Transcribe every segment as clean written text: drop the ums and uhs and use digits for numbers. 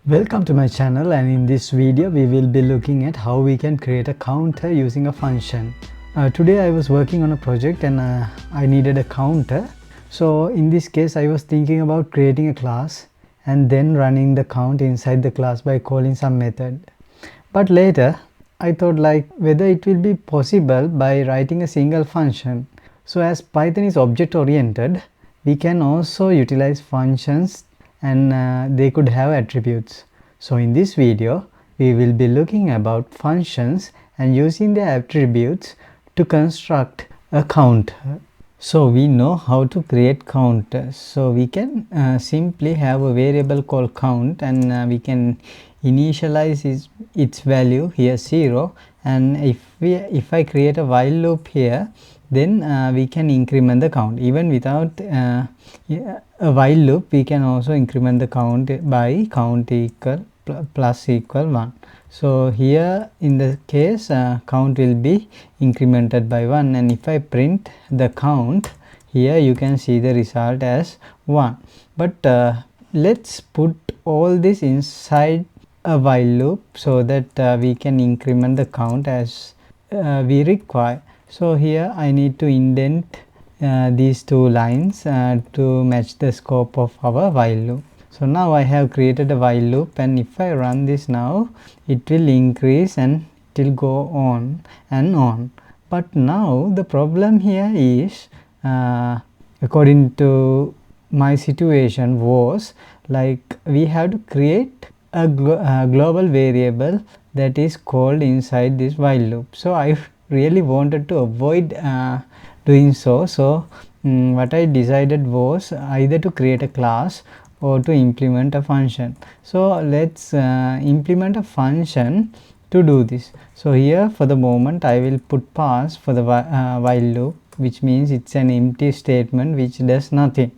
Welcome to my channel, and in this video we will be looking at how we can create a counter using a function. Today I was working on a project and I needed a counter. So in this case I was thinking about creating a class and then running the count inside the class by calling some method. But later I thought whether it will be possible by writing a single function. So as Python is object oriented, we can also utilize functions and they could have attributes. So in this video we will be looking about functions and using the attributes to construct a counter. So we know how to create counters. So we can simply have a variable called count, and we can initialize its value here 0, and if I create a while loop here, then we can increment the count. Even without a while loop we can also increment the count by count equal plus equal 1. So here in the case count will be incremented by 1, and if I print the count here you can see the result as 1. But let's put all this inside a while loop so that we can increment the count as we require. So here I need to indent these two lines to match the scope of our while loop. So now I have created a while loop, and if I run this now, it will increase and it will go on and on. But now the problem here is, according to my situation, was we have to create a global variable that is called inside this while loop. So I really wanted to avoid doing so. So what I decided was either to create a class or to implement a function. So let's implement a function to do this. So here for the moment I will put pass for the while loop, which means it's an empty statement which does nothing.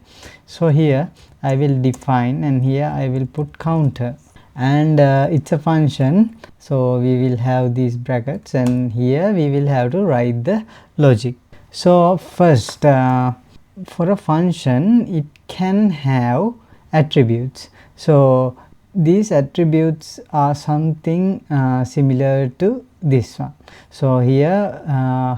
So here I will define, and here I will put counter, and it's a function, so we will have these brackets, and here we will have to write the logic. So first, for a function it can have attributes. So these attributes are something similar to this one. So here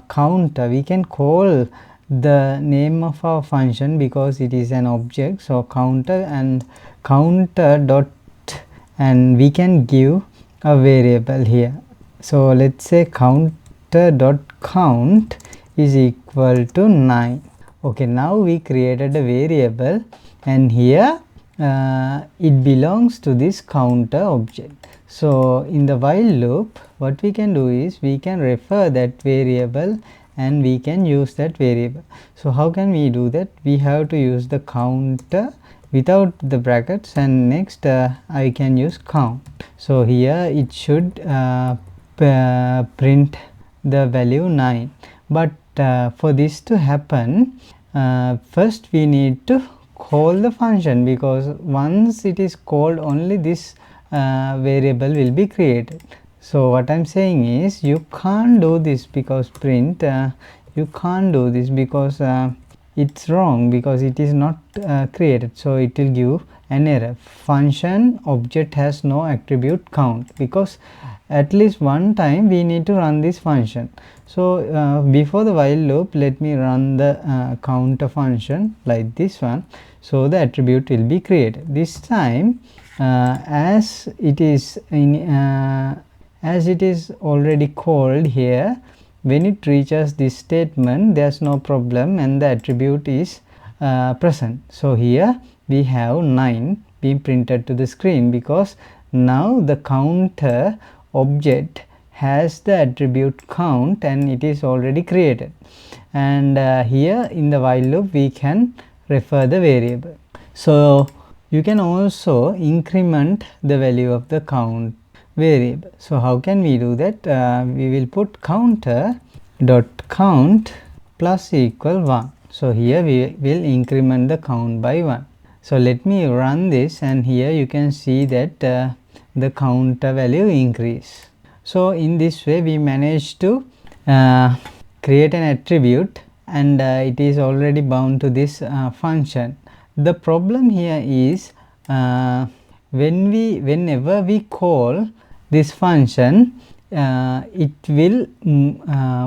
counter, we can call the name of our function because it is an object. So counter and counter dot, and we can give a variable here. So let's say counter dot count is equal to 9. Okay, now we created a variable, and here it belongs to this counter object. So in the while loop what we can do is we can refer that variable and we can use that variable. So how can we do that? We have to use the counter without the brackets, and next I can use count. So here it should print the value 9. But for this to happen, first we need to call the function, because once it is called, only this variable will be created. So what I'm saying is you can't do this because print, you can't do this because it's wrong, because it is not created, so it will give an error. Function object has no attribute count, because at least one time we need to run this function. So before the while loop, let me run the counter function like this one, so the attribute will be created. This time as it is already called here, when it reaches this statement there's no problem and the attribute is present. So here we have 9 being printed to the screen, because now the counter object has the attribute count and it is already created. And here in the while loop we can refer the variable. So you can also increment the value of the count variable. So how can we do that? We will put counter dot count plus equal 1. So here we will increment the count by 1. So let me run this, and here you can see that the counter value increase. So in this way we managed to create an attribute, and it is already bound to this function. The problem here is whenever we call this function, it will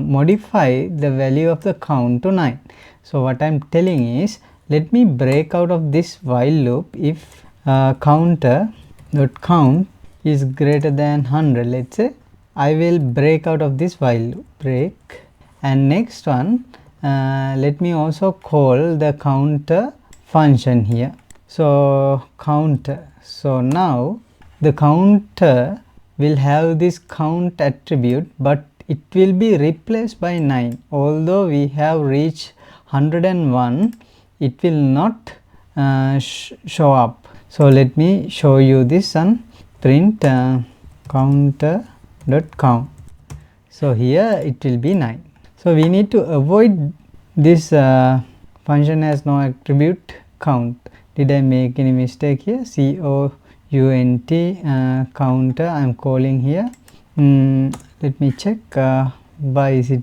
modify the value of the count to 9. So what I'm telling is, let me break out of this while loop if counter.count is greater than 100. let's say I will break out of this while loop, break, and next one, let me also call the counter function here. So counter, so now the counter will have this count attribute, but it will be replaced by 9. Although we have reached 101, it will not show up. So let me show you this and print counter.count. so here it will be 9. So we need to avoid this function has no attribute count. Did I make any mistake here? count counter I am calling here. Let me check why is it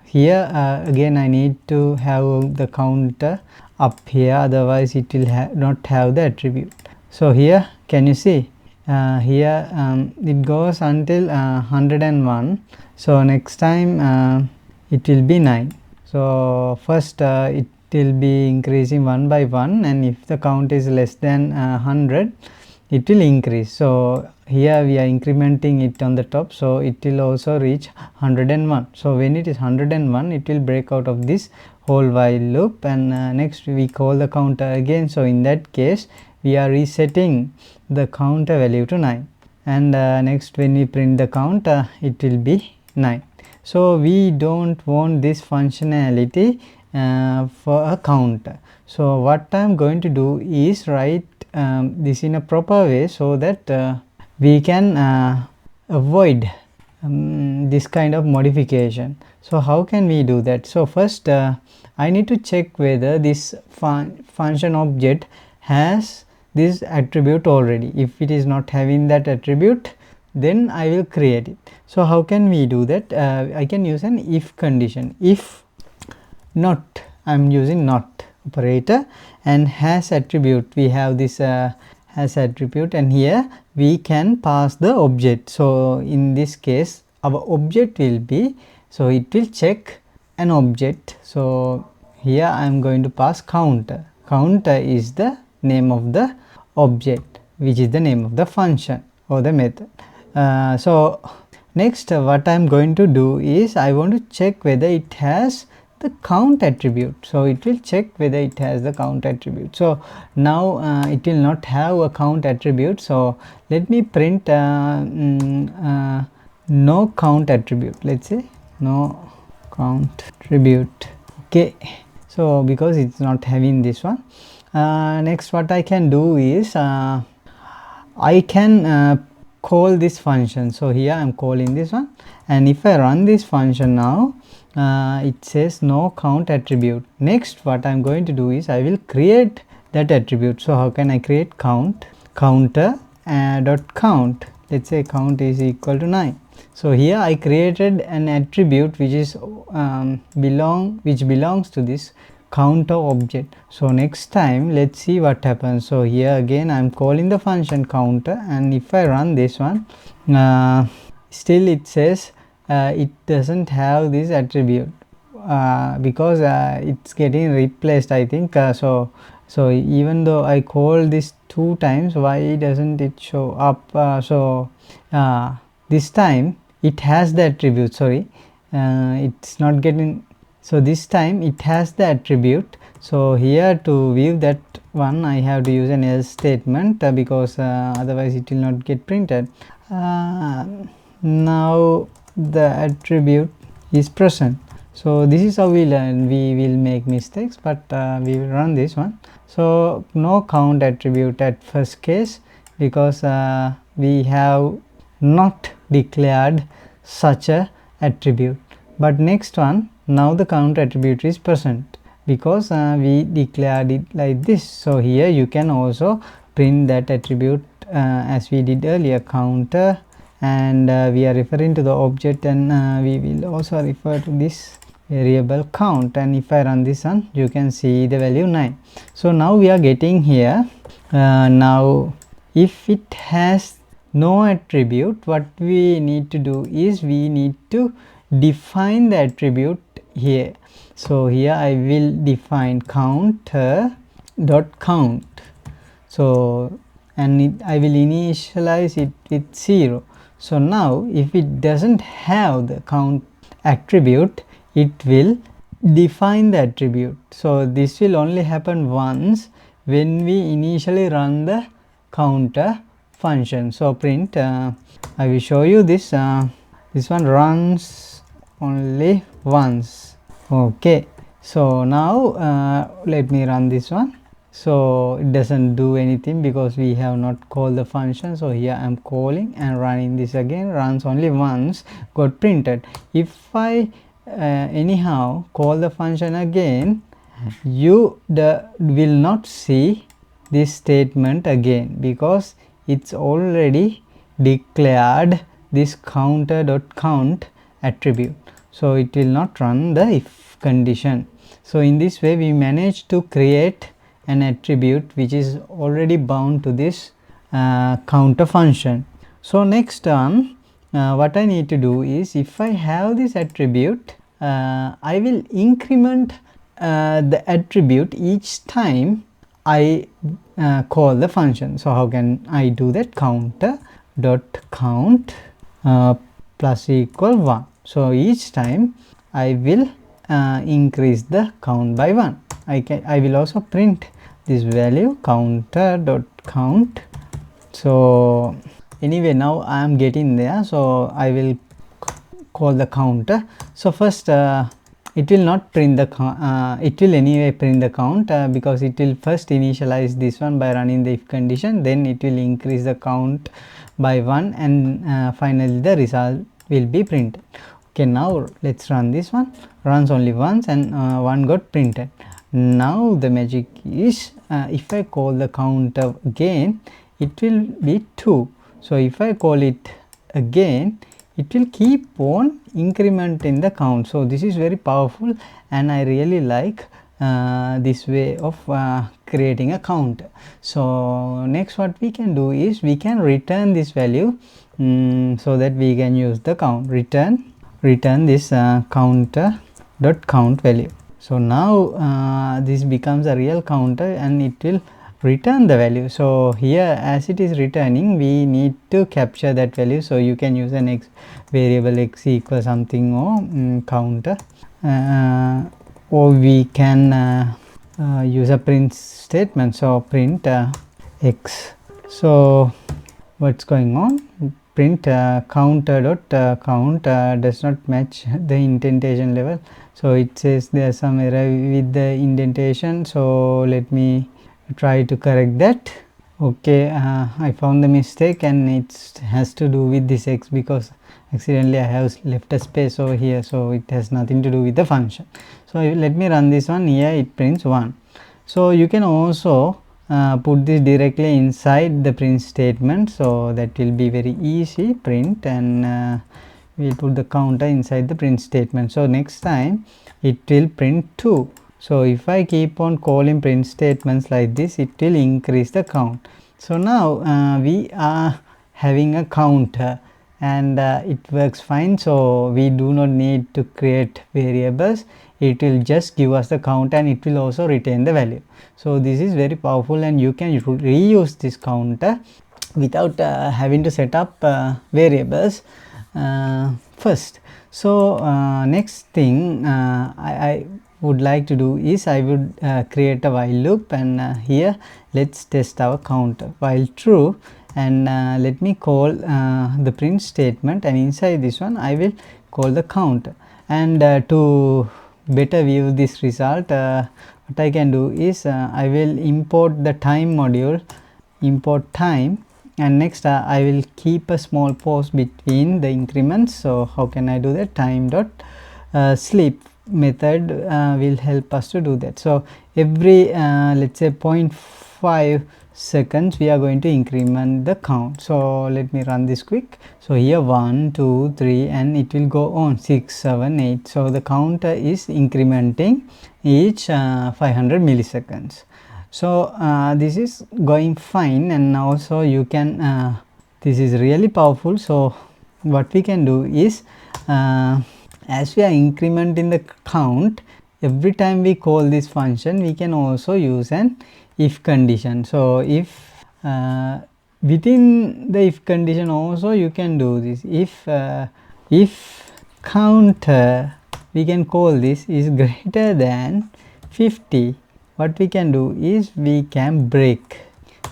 here again I need to have the counter up here, otherwise it will not have the attribute. So here can you see here it goes until 101. so next time it will be 9. so first it will be increasing one by one, and if the count is less than 100 it will increase. So here we are incrementing it on the top, so it will also reach 101. so when it is 101 it will break out of this whole while loop, and next we call the counter again. So in that case we are resetting the counter value to 9, and next when we print the count it will be 9. So we don't want this functionality for a counter. So what I am going to do is write this in a proper way, so that we can avoid this kind of modification. So how can we do that? So first I need to check whether this function object has this attribute already. If it is not having that attribute, then I will create it. So how can we do that? I can use an if condition. If not, I am using not operator, and has attribute, we have this has attribute, and here we can pass the object. So in this case our object will be, so it will check an object. So here I am going to pass counter. Counter is the name of the object, which is the name of the function or the method. So next what I am going to do is I want to check whether it has the count attribute. So it will check whether it has the count attribute. So now it will not have a count attribute, so let me print no count attribute. Let's say no count attribute. Okay, so because it's not having this one, next what I can do is I can call this function. So here I am calling this one, and if I run this function now, it says no count attribute. Next what I am going to do is I will create that attribute. So how can I create count? Counter dot count. Let's say count is equal to 9. So here I created an attribute which is belongs to this counter object. So next time let's see what happens. So here again I am calling the function counter, and if I run this one, still it says it doesn't have this attribute because it's getting replaced, I think. So even though I call this 2 times, why doesn't it show up? So this time it has the attribute, sorry, it's not getting. So this time it has the attribute. So here to view that one I have to use an else statement because otherwise it will not get printed. Now the attribute is present. So this is how we learn. We will make mistakes, but we will run this one. So no count attribute at first case because we have not declared such a attribute. But next one, now the count attribute is present because we declared it like this. So here you can also print that attribute as we did earlier, counter, and we are referring to the object, and we will also refer to this variable count. And if I run this one, you can see the value 9. So now we are getting here. Now if it has no attribute, what we need to do is we need to define the attribute here. So here I will define counter dot count. So and I will initialize it with 0. So now if it doesn't have the count attribute, it will define the attribute. So this will only happen once when we initially run the counter function. So print, I will show you this. This one runs only once. Okay, so now let me run this one. So it doesn't do anything because we have not called the function. So here I am calling and running this again, runs only once, got printed. If I anyhow call the function again, you will not see this statement again because it's already declared this counter.count attribute. So it will not run the if condition. So in this way we managed to create an attribute which is already bound to this counter function. So next one, what I need to do is, if I have this attribute, I will increment the attribute each time I call the function. So how can I do that? Counter dot count plus equal 1. So each time I will increase the count by 1. I will also print this value counter dot count. So anyway, now I am getting there. So I will call the counter. So first it will not print the it will anyway print the count because it will first initialize this one by running the if condition, then it will increase the count by 1, and finally the result will be printed. Okay, now let's run this one. Runs only once and 1 got printed. Now the magic is, if I call the counter again, it will be 2. So if I call it again, it will keep on incrementing the count. So this is very powerful and I really like this way of creating a counter. So next what we can do is we can return this value so that we can use the count. Return this counter dot count value. So now this becomes a real counter and it will return the value. So here as it is returning, we need to capture that value. So you can use an x variable x equals something or counter, or we can use a print statement. So print x. So what's going on? Print counter dot count does not match the indentation level. So it says there's some error with the indentation. So let me try to correct that. Okay, I found the mistake and it has to do with this x because accidentally I have left a space over here, so it has nothing to do with the function. So let me run this one. Here it prints 1. So you can also put this directly inside the print statement, so that will be very easy. Print and we'll put the counter inside the print statement. So next time it will print 2. So if I keep on calling print statements like this, it will increase the count. So now we are having a counter and it works fine. So we do not need to create variables. It will just give us the count and it will also retain the value. So this is very powerful and you can reuse this counter without having to set up variables first. So next thing I would like to do is I would create a while loop, and here let's test our counter. While true, and let me call the print statement, and inside this one I will call the counter. And to better view this result, what I can do is I will import the time module, import time, and next I will keep a small pause between the increments. So how can I do that? Time dot sleep method will help us to do that. So every let's say 0.5 seconds we are going to increment the count. So let me run this quick. So here 1 2 3 and it will go on 6 7 8. So the counter is incrementing each 500 milliseconds. So this is going fine, and also you can this is really powerful. So what we can do is as we are incrementing the count, every time we call this function we can also use an if condition. So if within the if condition also you can do this. If counter, we can call this, is greater than 50, what we can do is we can break.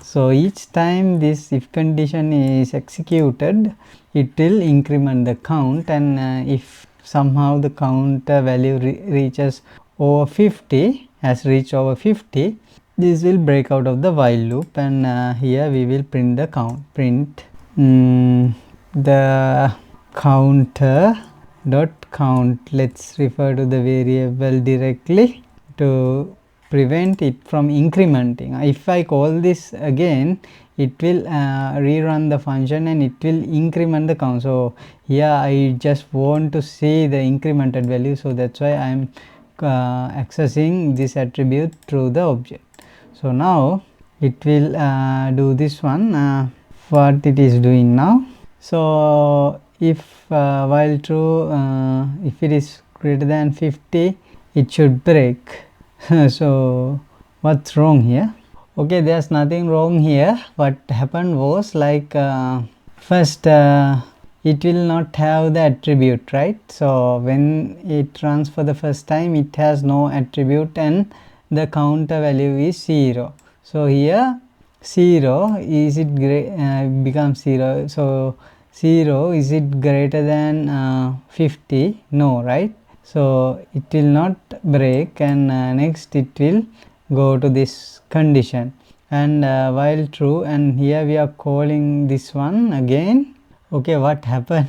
So each time this if condition is executed, it will increment the count, and if somehow the counter value reaches over 50, has reached over 50, this will break out of the while loop, and here we will print the print the counter dot count. Let's refer to the variable directly to prevent it from incrementing. If I call this again, it will rerun the function and it will increment the count. So here I just want to see the incremented value, so that's why I am accessing this attribute through the object. So now it will do this one, what it is doing now. So if while true, if it is greater than 50, it should break. So what's wrong here? Okay, there's nothing wrong here. What happened was, like, first it will not have the attribute, right? So when it runs for the first time, it has no attribute and the counter value is 0. So here 0, is it becomes 0. So 0, is it greater than 50? No, right? So it will not break, and next it will go to this condition, and while true, and here we are calling this one again. Okay, what happened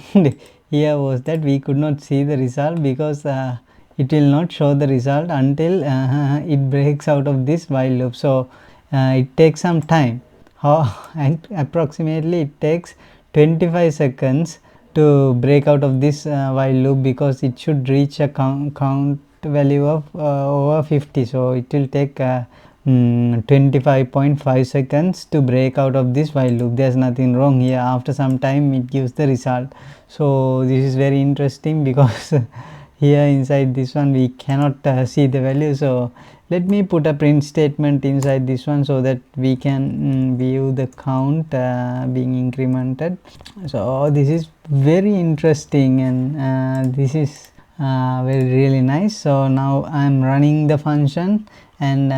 here was that we could not see the result, because it will not show the result until it breaks out of this while loop. So it takes some time. And approximately it takes 25 seconds to break out of this while loop, because it should reach a count value of over 50. So it will take 25.5 seconds to break out of this while loop. There's nothing wrong here. After some time it gives the result. So this is very interesting, because here inside this one we cannot see the value. So let me put a print statement inside this one, so that we can view the count being incremented. So this is very interesting, and this is really nice. So now I am running the function, and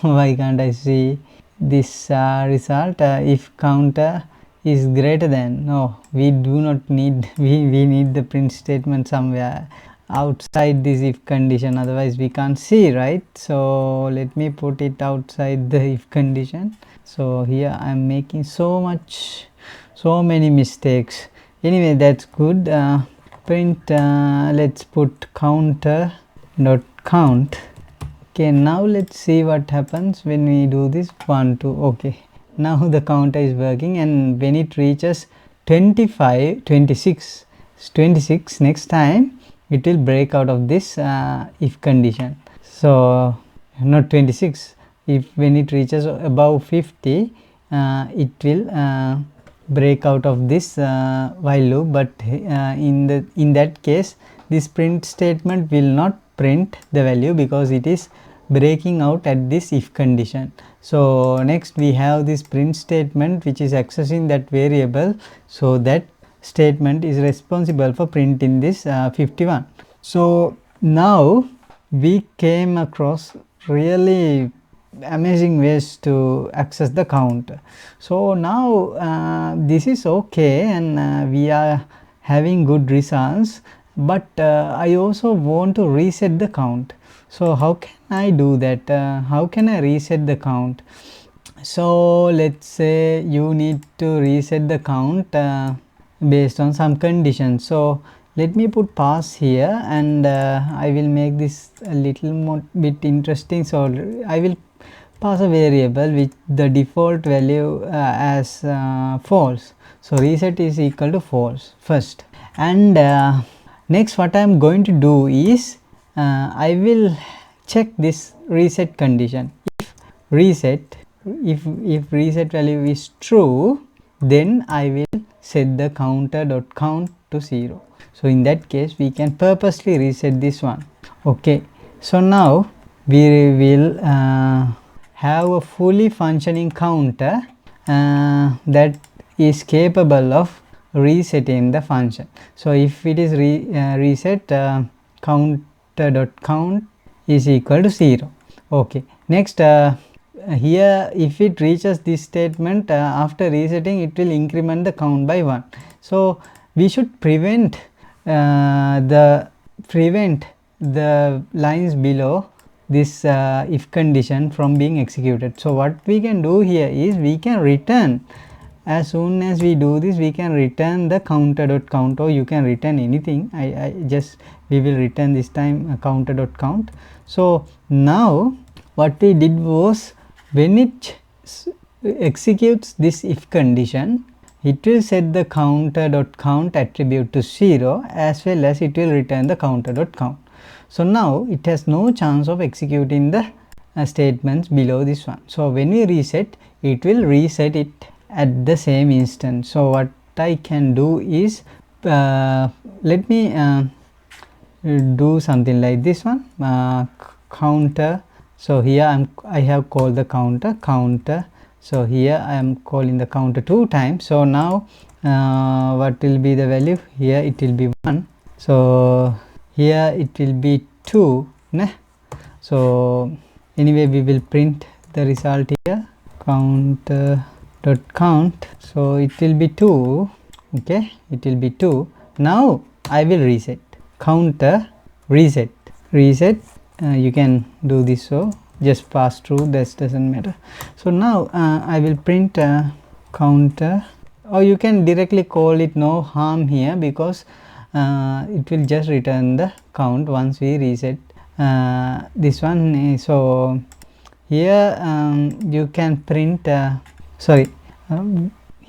why can't I see this result? If counter is greater than, no, we do not need, we need the print statement somewhere outside this if condition, otherwise we can't see, right? So let me put it outside the if condition. So here I am making so many mistakes. Anyway, that's good. Print, let's put counter dot count. Okay, now let's see what happens when we do this 1 2. Okay, now the counter is working, and when it reaches 26 next time, it will break out of this if condition. So not 26, if when it reaches above 50, it will break out of this while loop. But in that case, this print statement will not print the value, because it is breaking out at this if condition. So next we have this print statement, which is accessing that variable. So that statement is responsible for printing this 51. So now we came across really amazing ways to access the count. So now this is okay, and we are having good results, but I also want to reset the count. So how can I do that? How can I reset the count? So let's say you need to reset the count based on some conditions. So let me put pass here, and I will make this a little more bit interesting. So I will pass a variable with the default value as false. So reset is equal to false first, and next what I am going to do is I will check this reset condition. If reset, if reset value is true, then I will set the counter.count to 0. So in that case we can purposely reset this one. Okay, so now we will have a fully functioning counter that is capable of resetting the function. So if it is reset, counter.count is equal to 0. Okay, next here if it reaches this statement, after resetting it will increment the count by 1. So we should prevent the lines below this if condition from being executed. So what we can do here is we can return, as soon as we do this, we can return the counter.count, or you can return anything. We will return this time counter.count. So now what we did was, when it executes this if condition, it will set the counter.count attribute to 0, as well as it will return the counter.count. So now it has no chance of executing the statements below this one. So when we reset, it will reset it at the same instant. So what I can do is, let me do something like this one, counter. So here I have called the counter. So here I am calling the counter 2 times. So now what will be the value? Here it will be 1. So here it will be 2. So anyway, we will print the result here, counter.count. So it will be 2. Okay, it will be 2. Now I will reset, counter reset. You can do this, so just pass through, this doesn't matter. So now I will print counter, or you can directly call it, no harm here, because it will just return the count once we reset this one. So here you can print here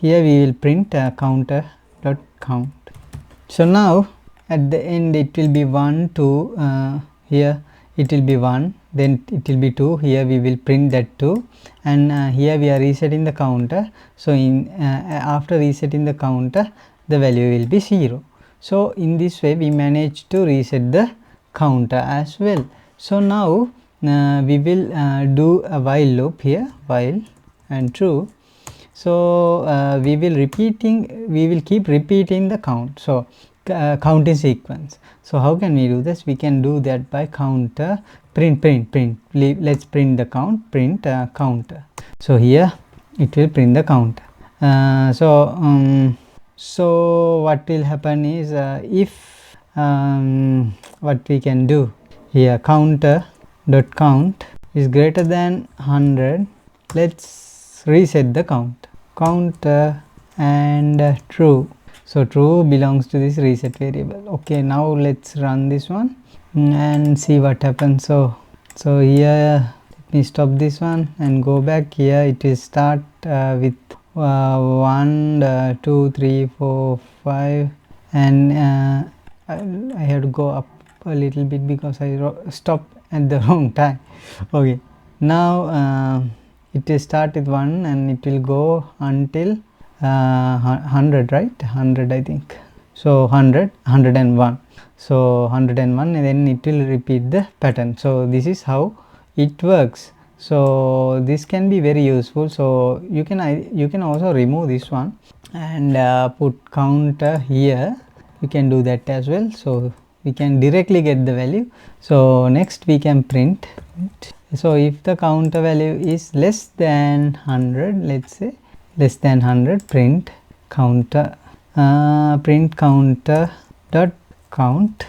we will print counter.count. So now at the end it will be 1, 2, here it will be 1, then it will be 2, here we will print that 2, and here we are resetting the counter. So after resetting the counter, the value will be 0. So in this way we managed to reset the counter as well. So now we will do a while loop here, while and true. So we will keep repeating the count. So counting sequence. So how can we do this? We can do that by counter print. Let's print the count, print counter. So here it will print the counter. So what will happen is, if what we can do here, counter.count is greater than 100, let's reset the counter and true. So true belongs to this reset variable. Okay, now let's run this one and see what happens. So here, let me stop this one and go back. Here it will start with 1, 2, 3, 4, 5, and I have to go up a little bit because I stopped at the wrong time. Okay, now it will start with 1 and it will go until 100, right? 100, I think. So 100, 101. So 101, and then it will repeat the pattern. So this is how it works. So this can be very useful. So you can also remove this one and put counter here. You can do that as well. So we can directly get the value. So next we can print. So if the counter value is less than 100, let's say less than 100, print counter dot count.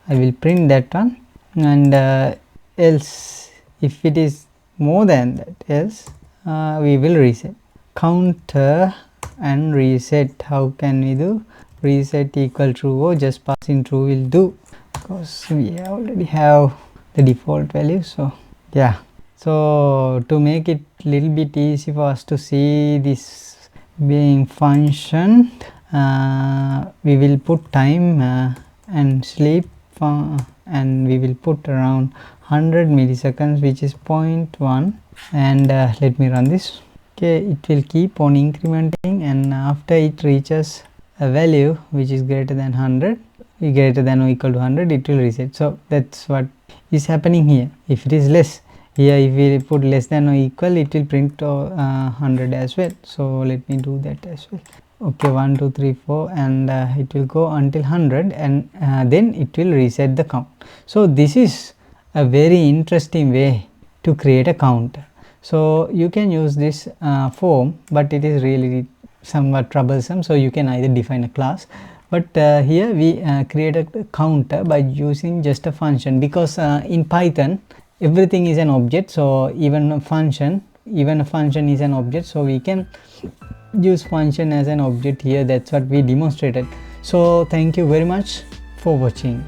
I will print that one, and else if it is more than that, else we will reset counter and reset. How can we do? Reset equal true, or just passing true will do, because we already have the default value. So yeah, so to make it little bit easy for us to see this being functioned, we will put time and sleep, and we will put around 100 milliseconds, which is 0.1, and let me run this. Okay, it will keep on incrementing, and after it reaches a value which is greater than 100, greater than or equal to 100, it will reset. So that's what is happening here. If it is less, here if we put less than or equal, it will print 100 as well. So let me do that as well. Okay, 1 2 3 4, and it will go until 100, and then it will reset the count. So this is a very interesting way to create a counter. So you can use this form, but it is really somewhat troublesome. So you can either define a class, but here we create a counter by using just a function, because in Python everything is an object. So even a function is an object, so we can use function as an object here. That's what we demonstrated. So thank you very much for watching.